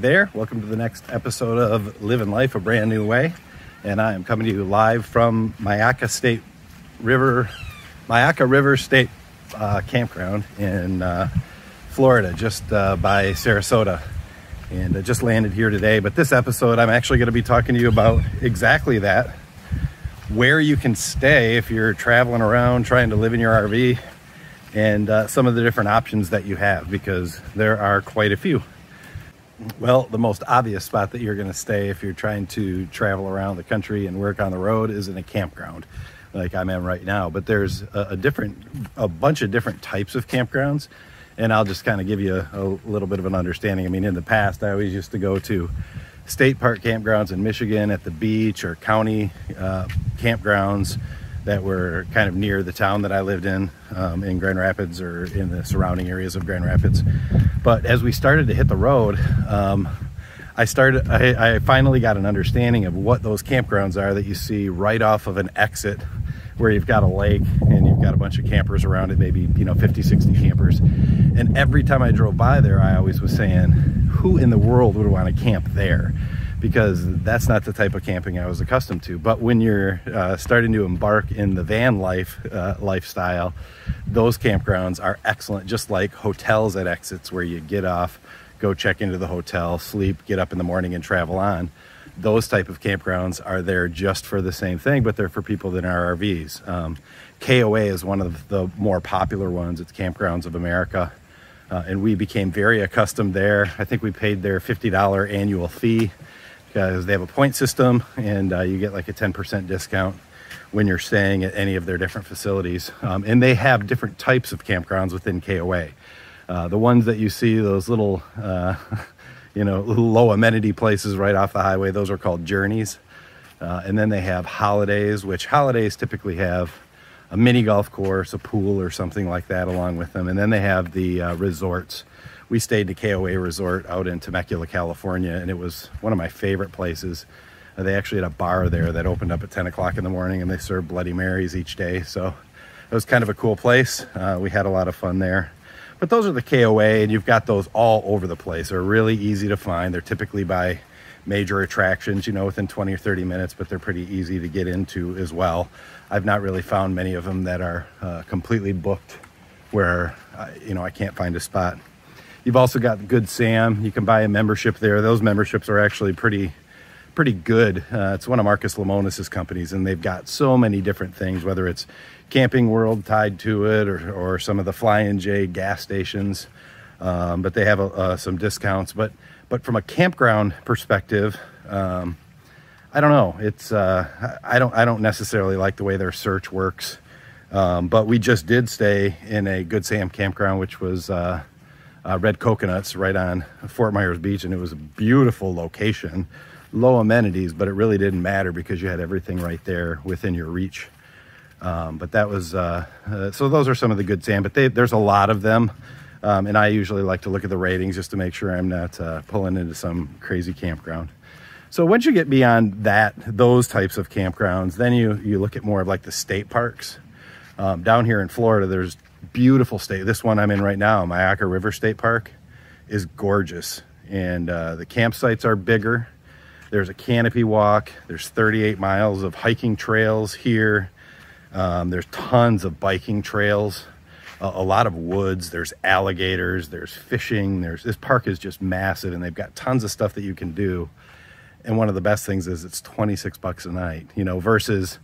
there, welcome to the next episode of Living Life a Brand New Way. And I am coming to you live from Myakka River State Campground in Florida, just by Sarasota. And I just landed here today, but this episode I'm actually going to be talking to you about exactly that, where you can stay if you're traveling around trying to live in your RV, and some of the different options that you have, because there are quite a few. Well, the most obvious spot that you're going to stay if you're trying to travel around the country and work on the road is in a campground like I'm in right now. But there's a bunch of different types of campgrounds, and I'll just kind of give you a little bit of an understanding. I mean, in the past, I always used to go to state park campgrounds in Michigan at the beach, or county campgrounds that were kind of near the town that I lived in Grand Rapids, or in the surrounding areas of Grand Rapids. But as we started to hit the road, I finally got an understanding of what those campgrounds are that you see right off of an exit, where you've got a lake and you've got a bunch of campers around it, maybe 50, 60 campers. And every time I drove by there, I always was saying, who in the world would want to camp there? Because that's not the type of camping I was accustomed to. But when you're starting to embark in the van lifestyle, those campgrounds are excellent, just like hotels at exits, where you get off, go check into the hotel, sleep, get up in the morning and travel on. Those type of campgrounds are there just for the same thing, but they're for people that are RVs. KOA is one of the more popular ones. It's Campgrounds of America. And we became very accustomed there. I think we paid their $50 annual fee, because they have a point system, and you get like a 10% discount when you're staying at any of their different facilities. And they have different types of campgrounds within KOA. The ones that you see, those little, little low amenity places right off the highway, those are called Journeys. And then they have Holidays, which Holidays typically have a mini golf course, a pool, or something like that along with them. And then they have the resorts. We stayed at KOA Resort out in Temecula, California, and it was one of my favorite places. They actually had a bar there that opened up at 10 o'clock in the morning, and they served Bloody Marys each day. So it was kind of a cool place. We had a lot of fun there. But those are the KOA, and you've got those all over the place. They're really easy to find. They're typically by major attractions, within 20 or 30 minutes, but they're pretty easy to get into as well. I've not really found many of them that are completely booked where, I can't find a spot. You've also got Good Sam. You can buy a membership there. Those memberships are actually pretty good. It's one of Marcus Lemonis's companies, and they've got so many different things, whether it's Camping World tied to it, or some of the Flying J gas stations. But they have some discounts. But from a campground perspective, I don't know. It's I don't necessarily like the way their search works. But we just did stay in a Good Sam campground, which was Red Coconuts, right on Fort Myers Beach, and it was a beautiful location, low amenities, but it really didn't matter because you had everything right there within your reach. But that was so those are some of the Good Sam, but there's a lot of them, and I usually like to look at the ratings just to make sure I'm not pulling into some crazy campground. So once you get beyond those types of campgrounds, then you look at more of like the state parks. Down here in Florida, there's beautiful state. This one I'm in right now, Myakka River State Park, is gorgeous, and the campsites are bigger. There's a canopy walk. There's 38 miles of hiking trails here. There's tons of biking trails, a lot of woods. There's alligators. There's fishing. This park is just massive, and they've got tons of stuff that you can do. And one of the best things is it's $26 a night. Versus,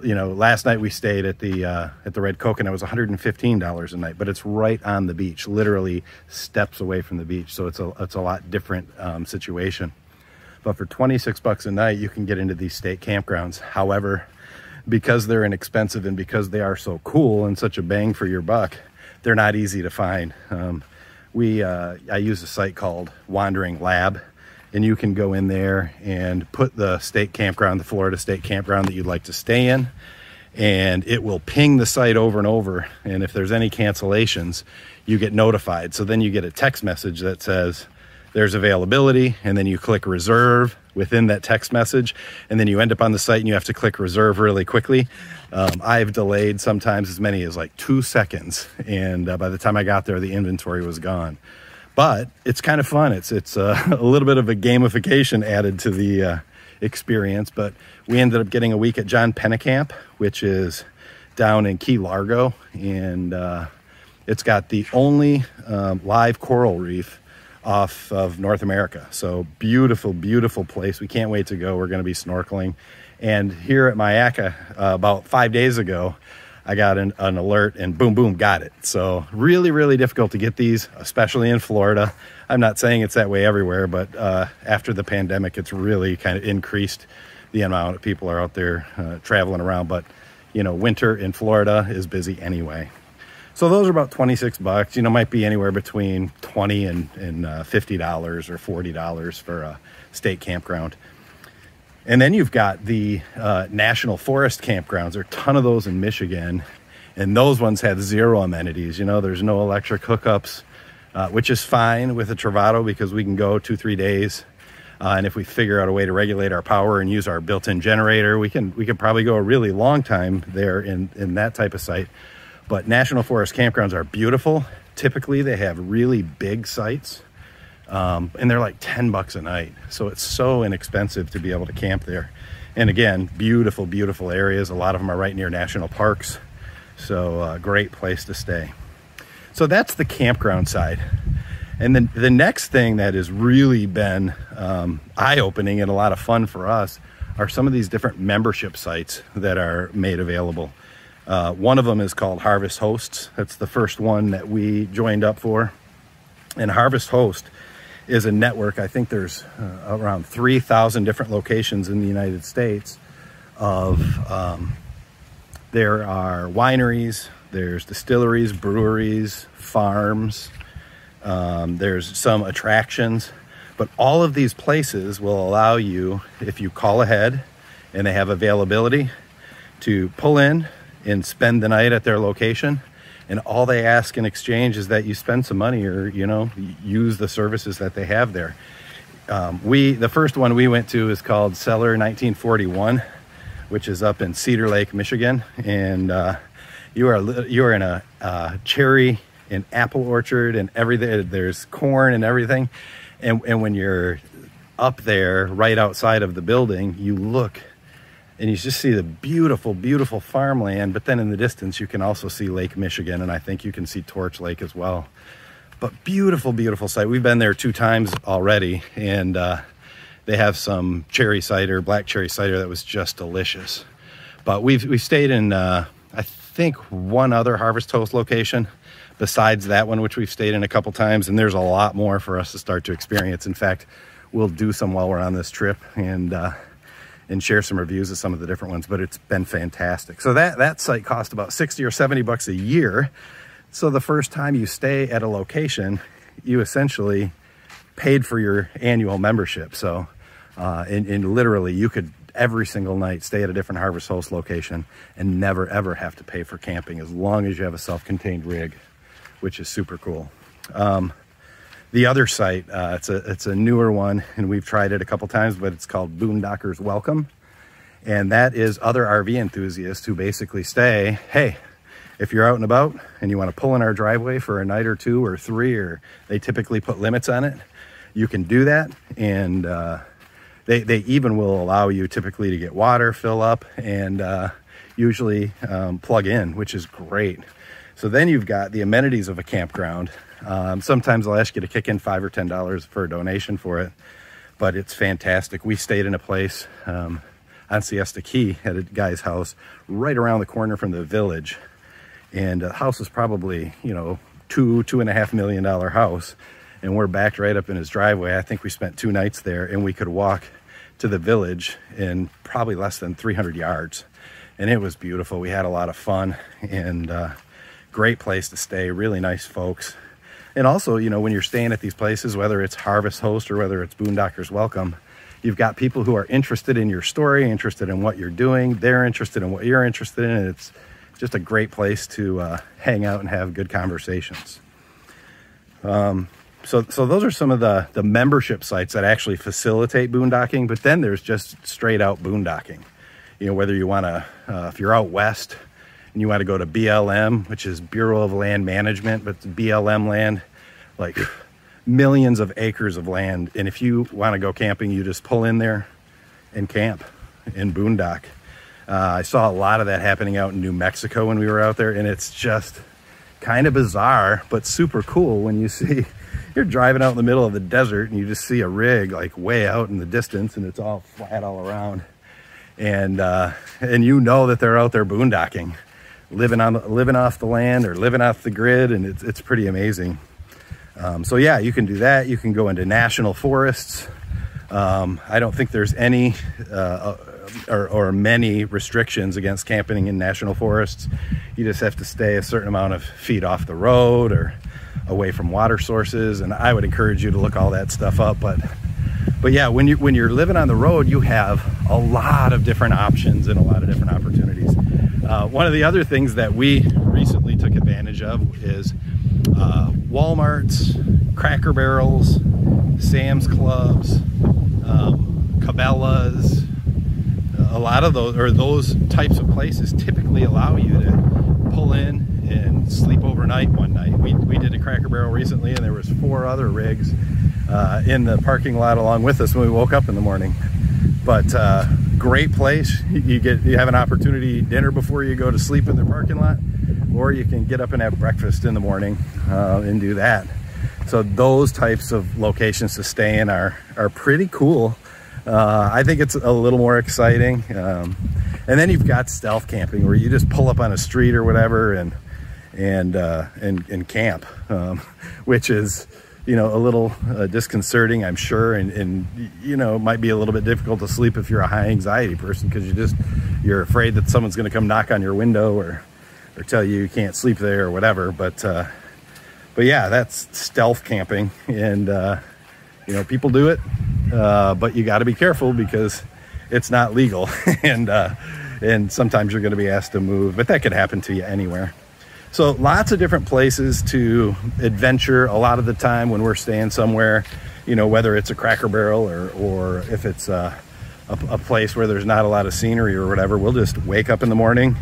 last night we stayed at the Red Coconut. It was $115 a night, but it's right on the beach, literally steps away from the beach. So it's a lot different situation. But for $26 a night, you can get into these state campgrounds. However, because they're inexpensive and because they are so cool and such a bang for your buck, they're not easy to find. I use a site called Wandering Lab, and you can go in there and put the state campground, the Florida State Campground that you'd like to stay in, and it will ping the site over and over. And if there's any cancellations, you get notified. So then you get a text message that says there's availability, and then you click reserve within that text message, and then you end up on the site and you have to click reserve really quickly. I've delayed sometimes as many as like 2 seconds, and by the time I got there, the inventory was gone. but it's kind of fun. It's a little bit of a gamification added to the experience. But we ended up getting a week at John Pennekamp, which is down in Key Largo, and it's got the only live coral reef off of North America. So beautiful, beautiful place. We can't wait to go. We're going to be snorkeling. And here at Mayaca, about 5 days ago, I got an alert and boom, boom, got it. So really, really difficult to get these, especially in Florida. I'm not saying it's that way everywhere, but after the pandemic, it's really kind of increased the amount of people are out there traveling around. But, you know, winter in Florida is busy anyway. So those are about 26 bucks, you know, might be anywhere between $20 and $50 or $40 for a state campground. And then you've got the national forest campgrounds. There are a ton of those in Michigan, and those ones have zero amenities. You know, there's no electric hookups, which is fine with a Travato because we can go 2-3 days. And if we figure out a way to regulate our power and use our built-in generator, we can probably go a really long time there in that type of site. But national forest campgrounds are beautiful. Typically, they have really big sites, and they're like 10 bucks a night. So it's so inexpensive to be able to camp there. And again, beautiful, beautiful areas. A lot of them are right near national parks. So great place to stay. So that's the campground side. And then the next thing that has really been eye-opening and a lot of fun for us are some of these different membership sites that are made available. One of them is called Harvest Hosts. That's the first one that we joined up for. And Harvest Host is a network. I think there's around 3,000 different locations in the United States of, there are wineries, there's distilleries, breweries, farms, there's some attractions, but all of these places will allow you, if you call ahead and they have availability, to pull in and spend the night at their location. And all they ask in exchange is that you spend some money or, you know, use the services that they have there. The first one we went to is called Cellar 1941, which is up in Cedar Lake, Michigan. And you are in a cherry and apple orchard and everything. There's corn and everything. And when you're up there right outside of the building, you look and you just see the beautiful, beautiful farmland. But then in the distance, you can also see Lake Michigan, and I think you can see Torch Lake as well. But beautiful, beautiful site. We've been there 2 times already, and they have some cherry cider, black cherry cider that was just delicious. But we stayed in, I think, one other Harvest Host location besides that one, which we've stayed in a couple times, and there's a lot more for us to start to experience. In fact, we'll do some while we're on this trip and share some reviews of some of the different ones, but it's been fantastic. So that site cost about 60 or 70 bucks a year. So the first time you stay at a location, you essentially paid for your annual membership. So, and literally you could every single night stay at a different Harvest Host location and never ever have to pay for camping as long as you have a self-contained rig, which is super cool. The other site, it's a newer one, and we've tried it a couple times, but it's called Boondockers Welcome. And that is other RV enthusiasts who basically say, hey, if you're out and about and you want to pull in our driveway for a night or 2 or 3, or they typically put limits on it, you can do that. And they even will allow you typically to get water, fill up, and usually plug in, which is great. So then you've got the amenities of a campground. Sometimes they'll ask you to kick in $5 or $10 for a donation for it, but it's fantastic. We stayed in a place on Siesta Key at a guy's house right around the corner from the village. And the house is probably, you know, $2.5 million house. And we're backed right up in his driveway. I think we spent 2 nights there, and we could walk to the village in probably less than 300 yards. And it was beautiful. We had a lot of fun, and great place to stay, really nice folks. And also, you know, when you're staying at these places, whether it's Harvest Host or whether it's Boondockers Welcome, you've got people who are interested in your story, interested in what you're doing. They're interested in what you're interested in. And it's just a great place to hang out and have good conversations. So those are some of the membership sites that actually facilitate boondocking. But then there's just straight out boondocking. You know, whether you want to, if you're out west and you want to go to BLM, which is Bureau of Land Management, but it's BLM land, like millions of acres of land. And if you want to go camping, you just pull in there and camp and boondock. I saw a lot of that happening out in New Mexico when we were out there, and it's just kind of bizarre, but super cool when you see, you're driving out in the middle of the desert and you just see a rig like way out in the distance, and it's all flat all around. And you know that they're out there boondocking, living off the land or living off the grid, and it's pretty amazing. So yeah, you can do that. You can go into national forests. I don't think there's any or many restrictions against camping in national forests. You just have to stay a certain amount of feet off the road or away from water sources, and I would encourage you to look all that stuff up. But yeah, when you're living on the road, you have a lot of different options and a lot of different opportunities. One of the other things that we recently took advantage of is Walmart's, Cracker Barrels, Sam's Clubs, Cabela's. A lot of those types of places typically allow you to pull in and sleep overnight one night. We did a Cracker Barrel recently, and there was 4 other rigs in the parking lot along with us when we woke up in the morning. But great place. You have an opportunity to eat dinner before you go to sleep in the parking lot, or you can get up and have breakfast in the morning and do that. So those types of locations to stay in are pretty cool. I think it's a little more exciting. And then you've got stealth camping, where you just pull up on a street or whatever and camp, which is, you know, a little disconcerting, I'm sure, and you know, it might be a little bit difficult to sleep if you're a high anxiety person, because you're afraid that someone's going to come knock on your window or tell you can't sleep there or whatever. But yeah, that's stealth camping, and you know, people do it, but you got to be careful because it's not legal, and sometimes you're going to be asked to move, but that could happen to you anywhere. So lots of different places to adventure a lot of the time when we're staying somewhere, you know, whether it's a Cracker Barrel or if it's a place where there's not a lot of scenery or whatever. We'll just wake up in the morning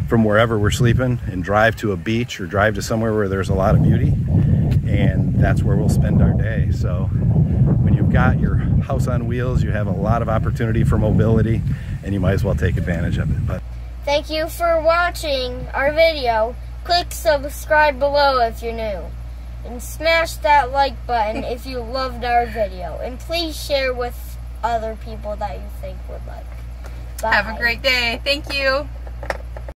from wherever we're sleeping and drive to a beach or drive to somewhere where there's a lot of beauty, and that's where we'll spend our day. So when you've got your house on wheels, you have a lot of opportunity for mobility, and you might as well take advantage of it. But thank you for watching our video. Click subscribe below if you're new, and smash that like button if you loved our video, and please share with other people that you think would like. Bye. Have a great day. Thank you.